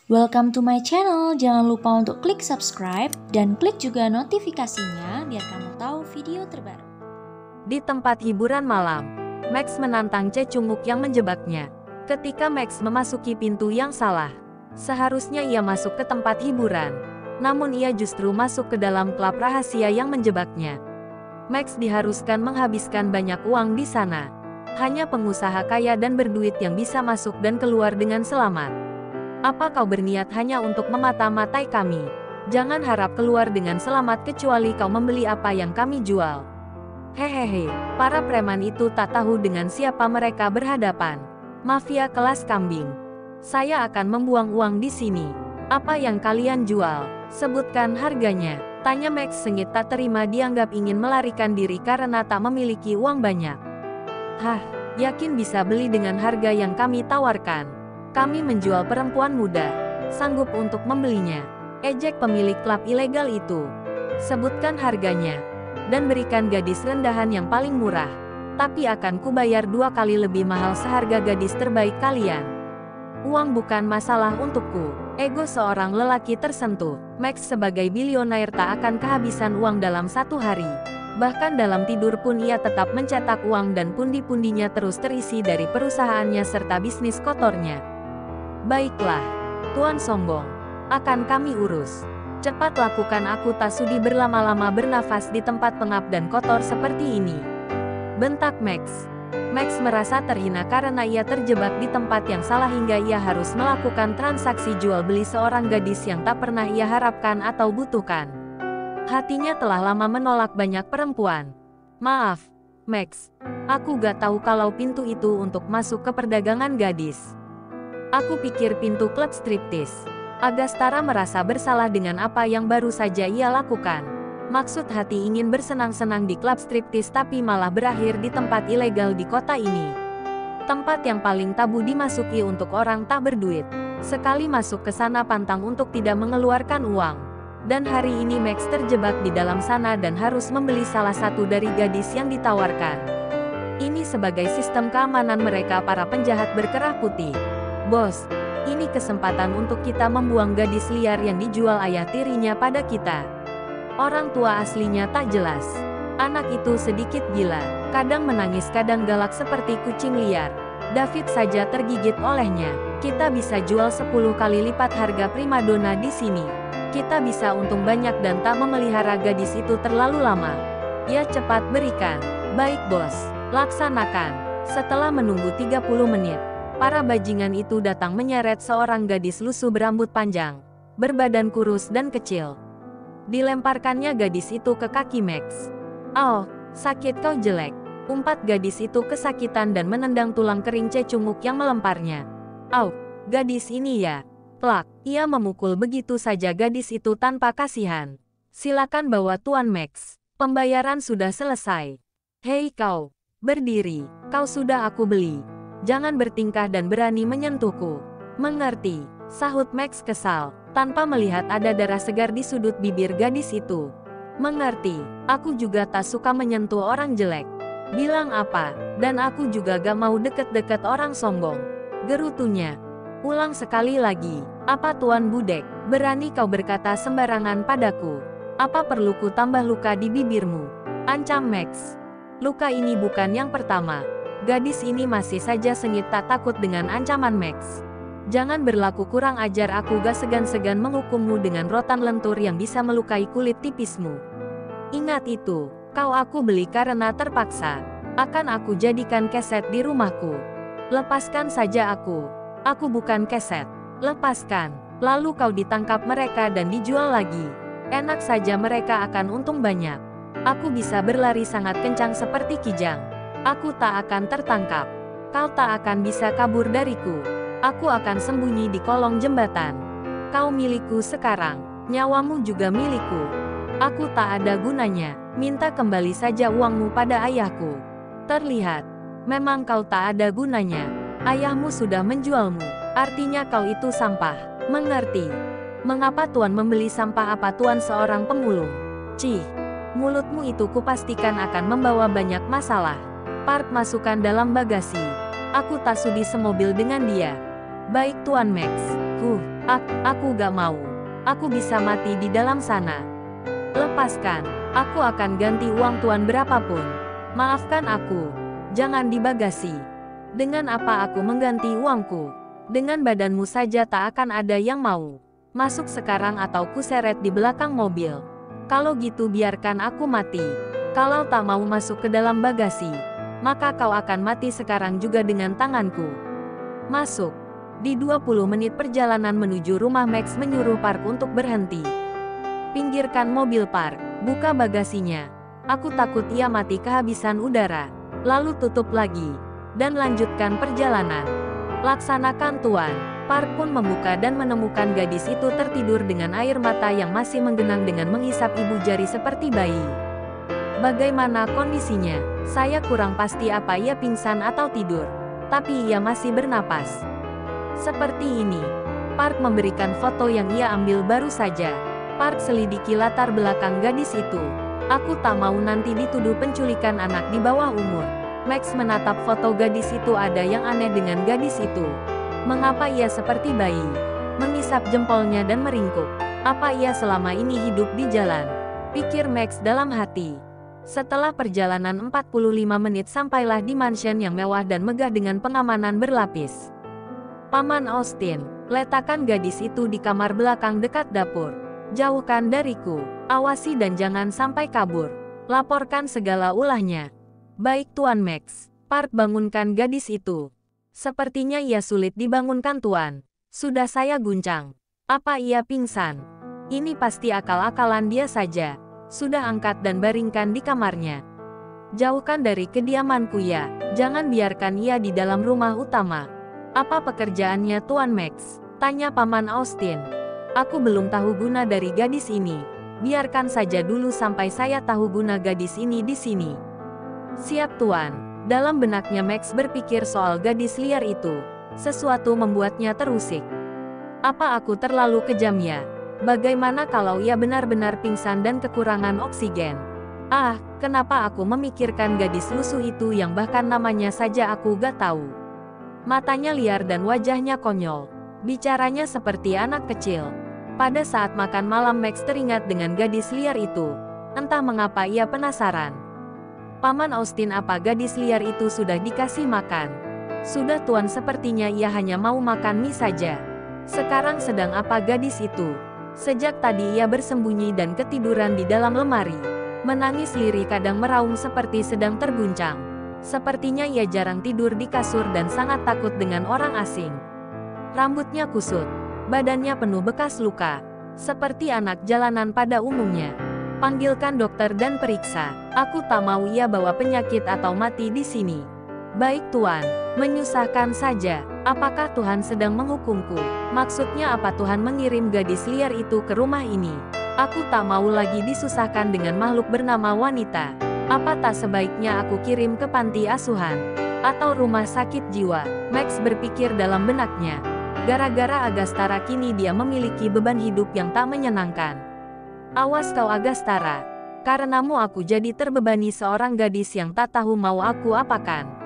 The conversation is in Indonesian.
Welcome to my channel, jangan lupa untuk klik subscribe dan klik juga notifikasinya biar kamu tahu video terbaru. Di tempat hiburan malam, Max menantang Cecunguk yang menjebaknya. Ketika Max memasuki pintu yang salah, seharusnya ia masuk ke tempat hiburan. Namun ia justru masuk ke dalam klub rahasia yang menjebaknya. Max diharuskan menghabiskan banyak uang di sana. Hanya pengusaha kaya dan berduit yang bisa masuk dan keluar dengan selamat. Apa kau berniat hanya untuk memata-matai kami? Jangan harap keluar dengan selamat kecuali kau membeli apa yang kami jual. Hehehe, para preman itu tak tahu dengan siapa mereka berhadapan. Mafia kelas kambing. Saya akan membuang uang di sini. Apa yang kalian jual? Sebutkan harganya. Tanya Max sengit tak terima dianggap ingin melarikan diri karena tak memiliki uang banyak. Hah, yakin bisa beli dengan harga yang kami tawarkan? Kami menjual perempuan muda. Sanggup untuk membelinya. Ejek pemilik klub ilegal itu. Sebutkan harganya. Dan berikan gadis rendahan yang paling murah. Tapi akan kubayar 2 kali lebih mahal seharga gadis terbaik kalian. Uang bukan masalah untukku. Ego seorang lelaki tersentuh. Max sebagai bilioner tak akan kehabisan uang dalam 1 hari. Bahkan dalam tidur pun ia tetap mencetak uang dan pundi-pundinya terus terisi dari perusahaannya serta bisnis kotornya. Baiklah, Tuan sombong. Akan kami urus. Cepat lakukan, aku tak sudi berlama-lama bernafas di tempat pengap dan kotor seperti ini. Bentak Max. Max merasa terhina karena ia terjebak di tempat yang salah hingga ia harus melakukan transaksi jual beli seorang gadis yang tak pernah ia harapkan atau butuhkan. Hatinya telah lama menolak banyak perempuan. Maaf, Max. Aku gak tahu kalau pintu itu untuk masuk ke perdagangan gadis. Aku pikir pintu klub striptis. Agastara merasa bersalah dengan apa yang baru saja ia lakukan. Maksud hati ingin bersenang-senang di klub striptis tapi malah berakhir di tempat ilegal di kota ini. Tempat yang paling tabu dimasuki untuk orang tak berduit. Sekali masuk ke sana pantang untuk tidak mengeluarkan uang. Dan hari ini Max terjebak di dalam sana dan harus membeli salah satu dari gadis yang ditawarkan. Ini sebagai sistem keamanan mereka para penjahat berkerah putih. Bos, ini kesempatan untuk kita membuang gadis liar yang dijual ayah tirinya pada kita. Orang tua aslinya tak jelas. Anak itu sedikit gila, kadang menangis kadang galak seperti kucing liar. David saja tergigit olehnya. Kita bisa jual 10 kali lipat harga primadona di sini. Kita bisa untung banyak dan tak memelihara gadis itu terlalu lama. Ya cepat berikan. Baik bos, laksanakan. Setelah menunggu 30 menit. Para bajingan itu datang menyeret seorang gadis lusuh berambut panjang, berbadan kurus dan kecil. Dilemparkannya gadis itu ke kaki Max. "Oh, sakit kau jelek." Umpat gadis itu kesakitan dan menendang tulang kering Cecunguk yang melemparnya. "Au, gadis ini ya." Plak, ia memukul begitu saja gadis itu tanpa kasihan. "Silakan bawa Tuan Max. Pembayaran sudah selesai." "Hei kau, berdiri. Kau sudah aku beli. Jangan bertingkah dan berani menyentuhku." "Mengerti," sahut Max kesal, tanpa melihat ada darah segar di sudut bibir gadis itu. "Mengerti, aku juga tak suka menyentuh orang jelek." "Bilang apa? Dan aku juga gak mau deket-deket orang sombong," gerutunya. "Ulang sekali lagi. Apa Tuan Budek, berani kau berkata sembarangan padaku? Apa perlu ku tambah luka di bibirmu?" ancam Max. "Luka ini bukan yang pertama." Gadis ini masih saja sengit tak takut dengan ancaman Max. "Jangan berlaku kurang ajar, aku gak segan-segan menghukummu dengan rotan lentur yang bisa melukai kulit tipismu. Ingat itu, kau aku beli karena terpaksa. Akan aku jadikan keset di rumahku. Lepaskan saja aku. Aku bukan keset. Lepaskan. Lalu kau ditangkap mereka dan dijual lagi. Enak saja mereka akan untung banyak. Aku bisa berlari sangat kencang seperti kijang. Aku tak akan tertangkap. Kau tak akan bisa kabur dariku. Aku akan sembunyi di kolong jembatan. Kau milikku sekarang. Nyawamu juga milikku. Aku tak ada gunanya. Minta kembali saja uangmu pada ayahku." "Terlihat. Memang kau tak ada gunanya. Ayahmu sudah menjualmu. Artinya kau itu sampah. Mengerti? Mengapa Tuan membeli sampah? Apa Tuan seorang pemulung? Cih. Mulutmu itu kupastikan akan membawa banyak masalah. Park masukkan dalam bagasi. Aku tak sudi semobil dengan dia." "Baik Tuan Max." Aku gak mau. Aku bisa mati di dalam sana. Lepaskan. Aku akan ganti uang tuan berapapun. Maafkan aku. Jangan di bagasi. Dengan apa aku mengganti uangku? Dengan badanmu saja tak akan ada yang mau. Masuk sekarang atau kuseret di belakang mobil. Kalau gitu biarkan aku mati. Kalau tak mau masuk ke dalam bagasi, maka kau akan mati sekarang juga dengan tanganku. Masuk. Di 20 menit perjalanan menuju rumah, Max menyuruh Park untuk berhenti. Pinggirkan mobil, Park. Buka bagasinya. Aku takut ia mati kehabisan udara. Lalu tutup lagi. Dan lanjutkan perjalanan. Laksanakan, Tuan. Park pun membuka dan menemukan gadis itu tertidur dengan air mata yang masih menggenang dengan menghisap ibu jari seperti bayi. Bagaimana kondisinya? Saya kurang pasti apa ia pingsan atau tidur. Tapi ia masih bernapas. Seperti ini. Park memberikan foto yang ia ambil baru saja. Park selidiki latar belakang gadis itu. Aku tak mau nanti dituduh penculikan anak di bawah umur. Max menatap foto gadis itu. Ada yang aneh dengan gadis itu. Mengapa ia seperti bayi? Mengisap jempolnya dan meringkuk. Apa ia selama ini hidup di jalan? Pikir Max dalam hati. Setelah perjalanan 45 menit sampailah di mansion yang mewah dan megah dengan pengamanan berlapis. Paman Austin, letakkan gadis itu di kamar belakang dekat dapur. Jauhkan dariku. Awasi dan jangan sampai kabur. Laporkan segala ulahnya. Baik, Tuan Max. Park bangunkan gadis itu. Sepertinya ia sulit dibangunkan, Tuan. Sudah saya guncang. Apa ia pingsan? Ini pasti akal-akalan dia saja. Sudah angkat dan baringkan di kamarnya. Jauhkan dari kediamanku ya. Jangan biarkan ia di dalam rumah utama. Apa pekerjaannya, Tuan Max? Tanya Paman Austin. Aku belum tahu guna dari gadis ini. Biarkan saja dulu sampai saya tahu guna gadis ini di sini. Siap, Tuan. Dalam benaknya Max berpikir soal gadis liar itu. Sesuatu membuatnya terusik. Apa aku terlalu kejam ya? Bagaimana kalau ia benar-benar pingsan dan kekurangan oksigen? Ah, kenapa aku memikirkan gadis lusuh itu yang bahkan namanya saja aku gak tahu? Matanya liar dan wajahnya konyol. Bicaranya seperti anak kecil. Pada saat makan malam Max teringat dengan gadis liar itu. Entah mengapa ia penasaran. Paman Austin, apa gadis liar itu sudah dikasih makan? Sudah, Tuan, sepertinya ia hanya mau makan mie saja. Sekarang sedang apa gadis itu? Sejak tadi ia bersembunyi dan ketiduran di dalam lemari. Menangis lirih, kadang meraung seperti sedang terguncang. Sepertinya ia jarang tidur di kasur dan sangat takut dengan orang asing. Rambutnya kusut. Badannya penuh bekas luka. Seperti anak jalanan pada umumnya. Panggilkan dokter dan periksa. Aku tak mau ia bawa penyakit atau mati di sini. Baik, Tuan. Menyusahkan saja. Apakah Tuhan sedang menghukumku? Maksudnya apa Tuhan mengirim gadis liar itu ke rumah ini? Aku tak mau lagi disusahkan dengan makhluk bernama wanita. Apa tak sebaiknya aku kirim ke panti asuhan? Atau rumah sakit jiwa? Max berpikir dalam benaknya. Gara-gara Agastara kini dia memiliki beban hidup yang tak menyenangkan. Awas kau, Agastara. Karenamu aku jadi terbebani seorang gadis yang tak tahu mau aku apakan.